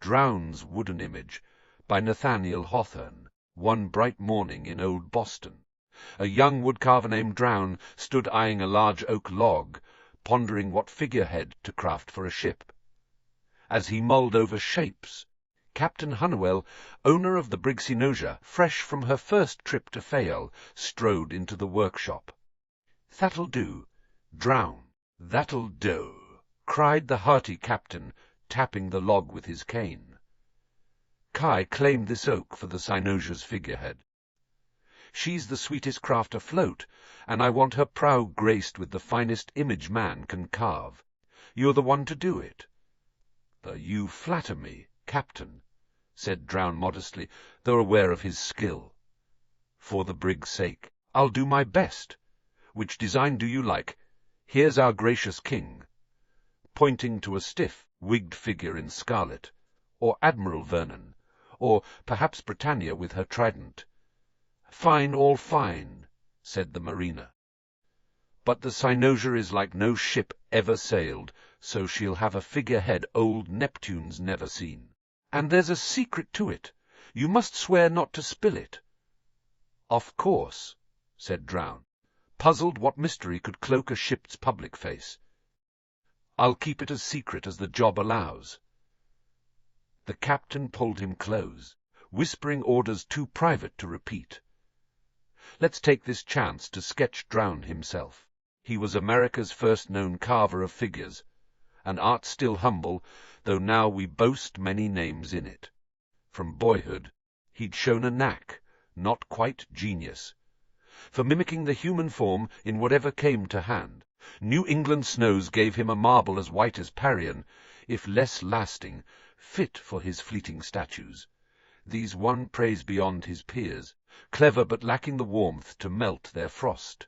Drowne's wooden image, by Nathaniel Hawthorne, one bright morning in old Boston. A young woodcarver named Drowne stood eyeing a large oak log, pondering what figurehead to craft for a ship. As he mulled over shapes, Captain Hunnewell, owner of the brig Cynosure, fresh from her first trip to Fayal, strode into the workshop. "That'll do, Drowne, that'll do," cried the hearty captain, tapping the log with his cane. Kai claimed this oak for the Cynosure's figurehead. "She's the sweetest craft afloat, and I want her prow graced with the finest image man can carve. You're the one to do it." "You flatter me, Captain," said Drowne modestly, though aware of his skill. "For the brig's sake, I'll do my best. Which design do you like? Here's our gracious king," pointing to a stiff, wigged figure in scarlet, "or Admiral Vernon, or perhaps Britannia with her trident." "Fine, all fine," said the mariner. "But the Cynosure is like no ship ever sailed, so she'll have a figurehead old Neptune's never seen. And there's a secret to it. You must swear not to spill it." "Of course," said Drowne, puzzled what mystery could cloak a ship's public face. "I'll keep it as secret as the job allows." The captain pulled him close, whispering orders too private to repeat. Let's take this chance to sketch Drowne himself. He was America's first known carver of figures, an art still humble, though now we boast many names in it. From boyhood, he'd shown a knack, not quite genius, for mimicking the human form in whatever came to hand. New England snows gave him a marble as white as Parian, if less lasting, fit for his fleeting statues. These won praise beyond his peers, clever but lacking the warmth to melt their frost.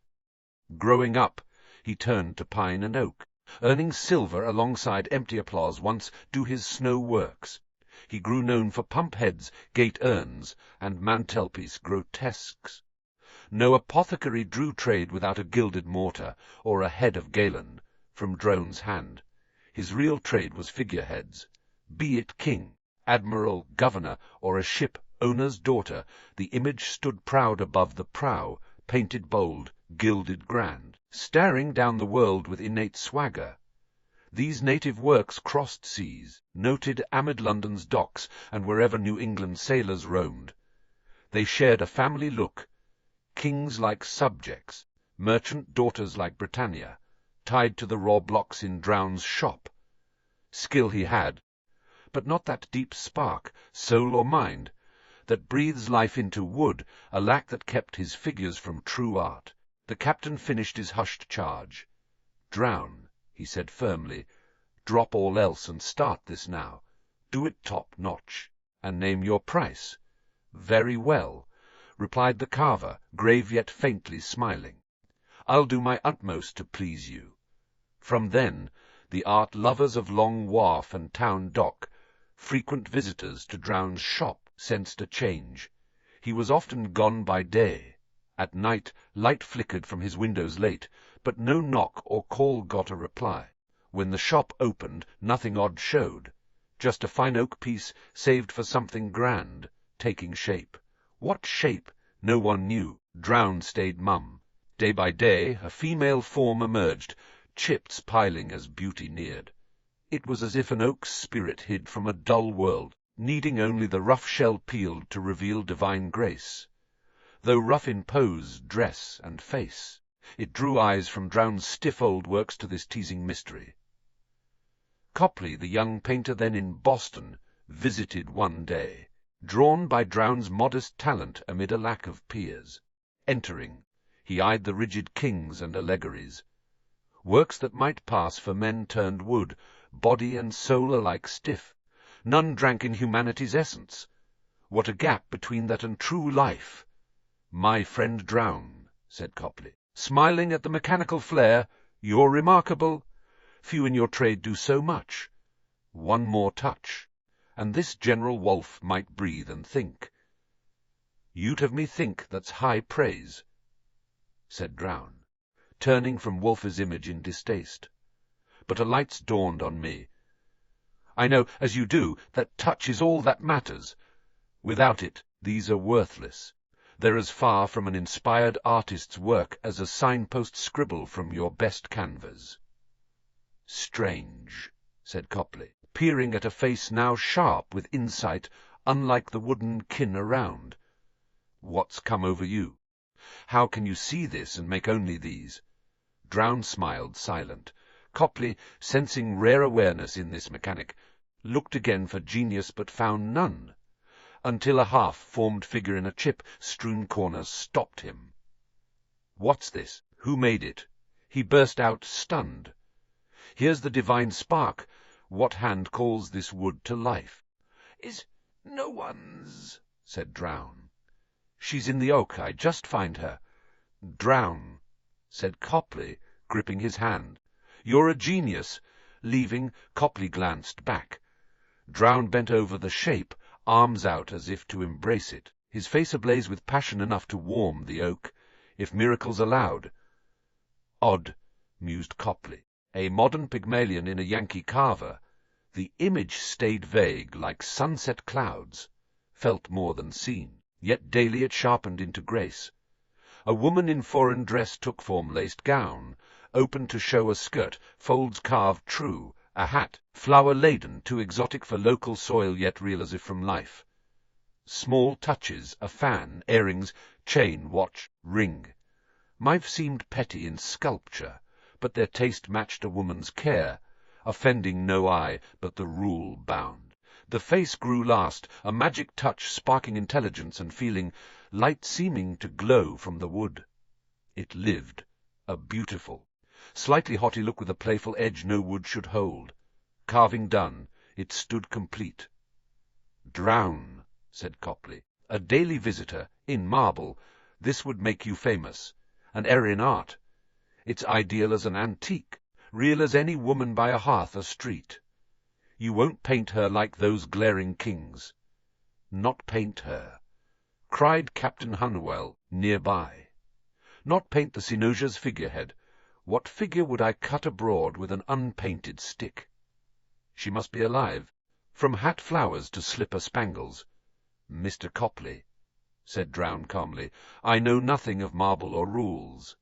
Growing up, he turned to pine and oak, earning silver alongside empty applause once do his snow works. He grew known for pump heads, gate urns, and mantelpiece grotesques. No apothecary drew trade without a gilded mortar, or a head of Galen, from Drone's hand. His real trade was figureheads. Be it king, admiral, governor, or a ship owner's daughter, the image stood proud above the prow, painted bold, gilded grand, staring down the world with innate swagger. These native works crossed seas, noted amid London's docks, and wherever New England sailors roamed. They shared a family look, kings like subjects, merchant daughters like Britannia, tied to the raw blocks in Drowne's shop. Skill he had, but not that deep spark, soul or mind, that breathes life into wood, a lack that kept his figures from true art. The captain finished his hushed charge. "Drowne," he said firmly, "drop all else and start this now. Do it top-notch, and name your price." "Very well," replied the carver, grave yet faintly smiling. "I'll do my utmost to please you." From then, the art lovers of Long Wharf and Town Dock, frequent visitors to Drowne's shop, sensed a change. He was often gone by day. At night, light flickered from his windows late, but no knock or call got a reply. When the shop opened, nothing odd showed, just a fine oak piece saved for something grand, taking shape. What shape? No one knew. Drowne stayed mum. Day by day, a female form emerged, chips piling as beauty neared. It was as if an oak's spirit hid from a dull world, needing only the rough shell peeled to reveal divine grace. Though rough in pose, dress, and face, it drew eyes from Drowne's stiff old works to this teasing mystery. Copley, the young painter then in Boston, visited one day, drawn by Drowne's modest talent amid a lack of peers. Entering, he eyed the rigid kings and allegories, works that might pass for men turned wood, body and soul alike stiff. None drank in humanity's essence. What a gap between that and true life! "My friend Drowne," said Copley, smiling at the mechanical flair, "you're remarkable. Few in your trade do so much. One more touch, and this General Wolfe might breathe and think." "You'd have me think that's high praise," said Drowne, turning from Wolfe's image in distaste. "But a light's dawned on me. I know, as you do, that touch is all that matters. Without it, these are worthless. They're as far from an inspired artist's work as a signpost scribble from your best canvas." "Strange," said Copley, peering at a face now sharp with insight unlike the wooden kin around. "What's come over you? How can you see this and make only these?" Drowne smiled, silent. Copley, sensing rare awareness in this mechanic, looked again for genius but found none, until a half-formed figure in a chip-strewn corner stopped him. "What's this? Who made it?" He burst out, stunned. "Here's the divine spark. What hand calls this wood to life?" "Is no one's," said Drowne. "She's in the oak. I just find her." "Drowne," said Copley, gripping his hand. "You're a genius." Leaving, Copley glanced back. Drowne bent over the shape, arms out as if to embrace it, his face ablaze with passion enough to warm the oak, if miracles allowed. "Odd," mused Copley. "A modern Pygmalion in a Yankee carver. The image stayed vague, like sunset clouds, felt more than seen, yet daily it sharpened into grace. A woman in foreign dress took form, laced gown, open to show a skirt, folds carved true, a hat, flower-laden, too exotic for local soil, yet real as if from life. Small touches, a fan, earrings, chain, watch, ring, might have seemed petty in sculpture, but their taste matched a woman's care, offending no eye but the rule-bound. The face grew last, a magic touch sparking intelligence and feeling, light seeming to glow from the wood. It lived, a beautiful, slightly haughty look with a playful edge no wood should hold. Carving done, it stood complete. "Drowne," said Copley, "a daily visitor, in marble, this would make you famous. An error in art. It's ideal as an antique, real as any woman by a hearth or street. You won't paint her like those glaring kings." "Not paint her," cried Captain Hunwell, near by. "Not paint the cynosures figurehead. What figure would I cut abroad with an unpainted stick? She must be alive, from hat flowers to slipper spangles." "Mr. Copley," said Drowne calmly, "I know nothing of marble or rules.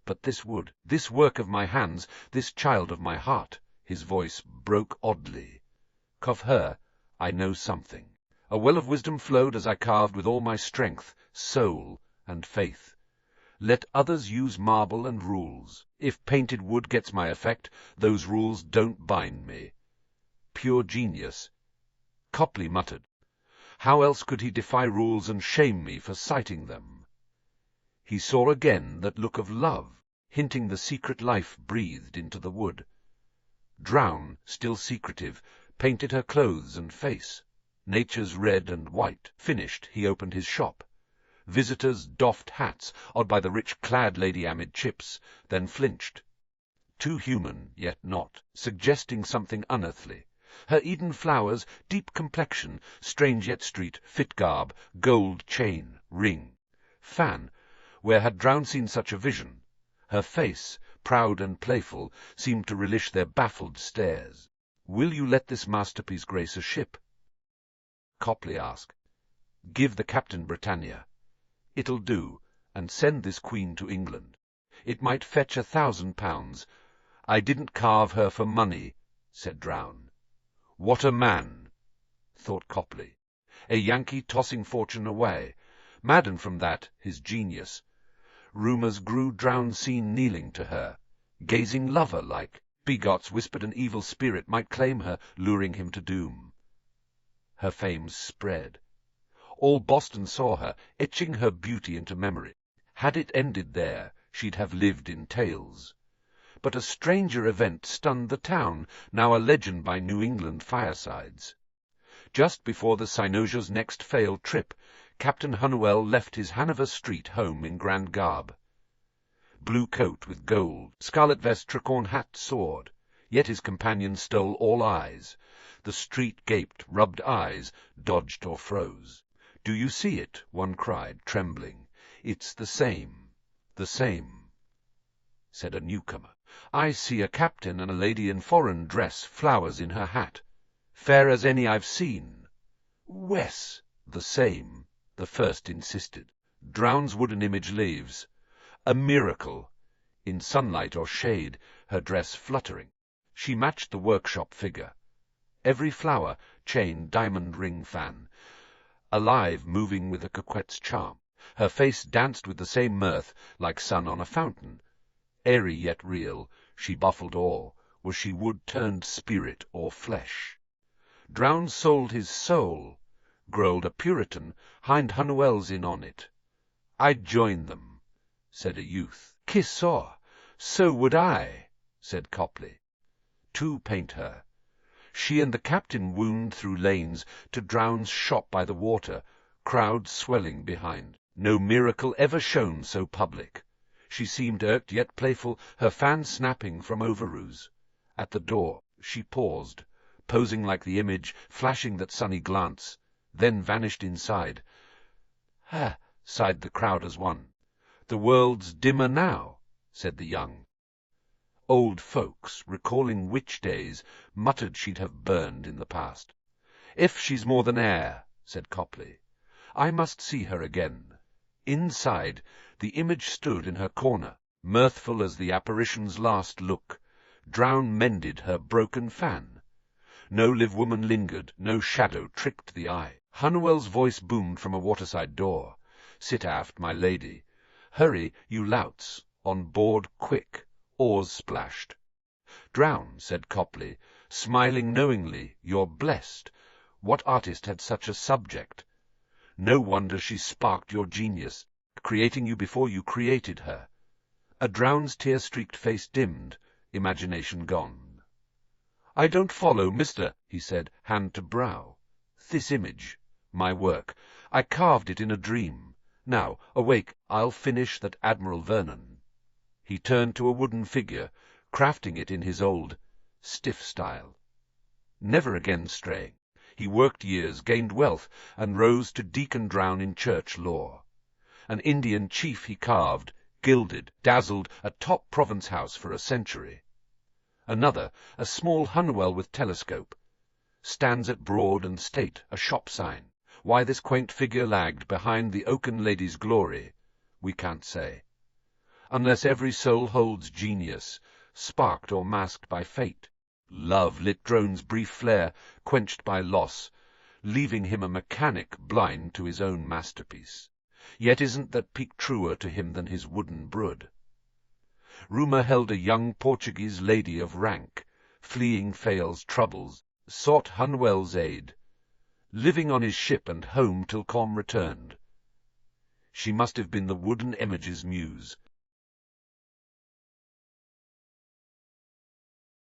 But this wood, this work of my hands, this child of my heart," his voice broke oddly, "of her I know something. A well of wisdom flowed as I carved with all my strength, soul, and faith. Let others use marble and rules. If painted wood gets my effect, those rules don't bind me. Pure genius." Copley muttered. How else could he defy rules and shame me for citing them? He saw again that look of love, hinting the secret life breathed into the wood. Drowne, still secretive, painted her clothes and face. Nature's red and white. Finished, he opened his shop. Visitors doffed hats, odd by the rich-clad lady amid chips, then flinched. Too human, yet not, suggesting something unearthly. Her Eden flowers, deep complexion, strange yet street, fit garb, gold chain, ring. Fan, where had Drowne seen such a vision? Her face, proud and playful, seemed to relish their baffled stares. "Will you let this masterpiece grace a ship?" Copley asked. "Give the captain Britannia. It'll do, and send this queen to England. It might fetch £1,000. I didn't carve her for money," said Drowne. "What a man!" thought Copley. A Yankee tossing fortune away. Maddened from that, his genius. Rumours grew Drowne seen kneeling to her, gazing lover-like. Begots whispered an evil spirit might claim her, luring him to doom. Her fame spread. All Boston saw her, etching her beauty into memory. Had it ended there, she'd have lived in tales. But a stranger event stunned the town, now a legend by New England firesides. Just before the Cynosia's next failed trip, Captain Hunwell left his Hanover Street home in grand garb. Blue coat with gold, scarlet vest, tricorn hat, sword. Yet his companion stole all eyes. The street gaped, rubbed eyes, dodged or froze. "Do you see it?" one cried, trembling. "It's the same, said a newcomer. "I see a captain and a lady in foreign dress, flowers in her hat. Fair as any I've seen. Wes. The same, the first insisted. Drowne's wooden image lives. A miracle. In sunlight or shade, her dress fluttering. She matched the workshop figure. Every flower, chain, diamond ring, fan. Alive, moving with a coquette's charm. Her face danced with the same mirth, like sun on a fountain. Airy yet real, she baffled all. Was she wood turned spirit or flesh? Drowne sold his soul. Growled a Puritan, hind Hunnewells in on it. I'd join them, said a youth. Kiss or, so would I, said Copley. Two paint her. She and the captain wound through lanes to Drowne's shop by the water, crowds swelling behind. No miracle ever shone so public. She seemed irked yet playful, her fan snapping from overroos. At the door she paused, posing like the image, flashing that sunny glance, then vanished inside. "Ha!" sighed the crowd as one. "The world's dimmer now," said the young. Old folks, recalling witch days, muttered she'd have burned in the past. "If she's more than air," said Copley. "I must see her again." Inside, the image stood in her corner, mirthful as the apparition's last look. Drowne mended her broken fan. No live woman lingered, no shadow tricked the eye. Hunnewell's voice boomed from a waterside door. "Sit aft, my lady. Hurry, you louts, on board quick." Oars splashed. "Drowne," said Copley, smiling knowingly, "you're blessed. What artist had such a subject? No wonder she sparked your genius, creating you before you created her." A Drowne's tear-streaked face dimmed, imagination gone. "I don't follow, mister," he said, hand to brow. "This image, my work. I carved it in a dream. Now, awake, I'll finish that Admiral Vernon." He turned to a wooden figure, crafting it in his old, stiff style. Never again straying, he worked years, gained wealth, and rose to Deacon Drowne in church lore. An Indian chief he carved, gilded, dazzled, a top province house for a century. Another, a small Hunnewell with telescope, stands at Broad and State, a shop sign. Why this quaint figure lagged behind the oaken lady's glory, we can't say. Unless every soul holds genius, sparked or masked by fate. Love lit Drone's brief flare, quenched by loss, leaving him a mechanic blind to his own masterpiece. Yet isn't that peak truer to him than his wooden brood? Rumour held a young Portuguese lady of rank, fleeing Fail's troubles, sought Hunnewell's aid, living on his ship and home till Com returned. She must have been the wooden image's muse,